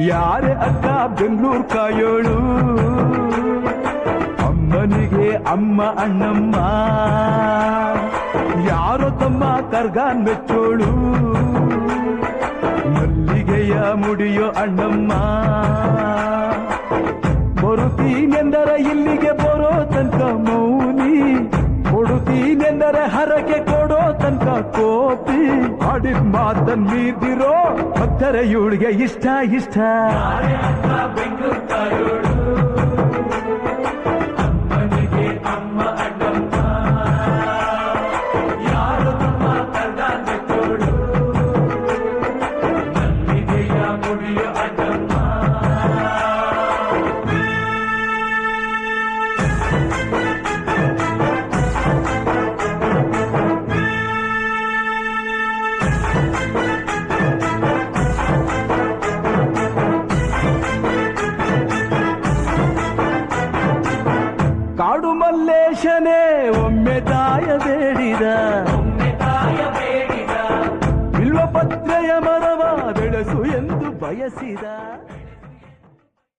ಯಾರೇ ಅಕ್ಕ ಬೆಂಗಳೂರು ಕಾಯೋಳು ಅಮ್ಮನಿಗೆ ಅಮ್ಮ ಅಣ್ಣಮ್ಮ ಯಾರೋ ತಮ್ಮ ಕರ್ಗಾನ್ ಮೆಚ್ಚೋಳು ಮಲ್ಲಿಗೆಯ ಮುಡಿಯೋ ಅಣ್ಣಮ್ಮ ಬರುತ್ತೀನೆಂದರೆ ಇಲ್ಲಿಗೆ ಬರೋ ತನಕ ಮೌನಿ ಕೊಡುತ್ತೀನೆಂದರೆ ಹರಕೆ ಕೊಡೋ ತನಕ ಕೋತಿ ಹಾಡಿದ ಮಾತನ್ ಮೀದಿರೋ ಭಕ್ತರ ಇವಳಿಗೆ ಇಷ್ಟ ಇಷ್ಟ ಅಮ್ಮನಿಗೆ ಅಮ್ಮ ಅಣ್ಣಮ್ಮ ಯಾರು ತಮ್ಮ ಕರ್ಗಾನ್ ಮೆಚ್ಚೋಳು ಮಲ್ಲಿಗೆಯ ಮುಡಿಯೋ ಅಣ್ಣಮ್ಮ ಕಾಡು ಮಲ್ಲೇಶನೇ ಒಮ್ಮೆ ತಾಯ ಬೇಡಿದ ಬಿಲ್ವ ಪತ್ರೆಯ ಮರವ ಬೆಳೆಸು ಎಂದು ಬಯಸಿದ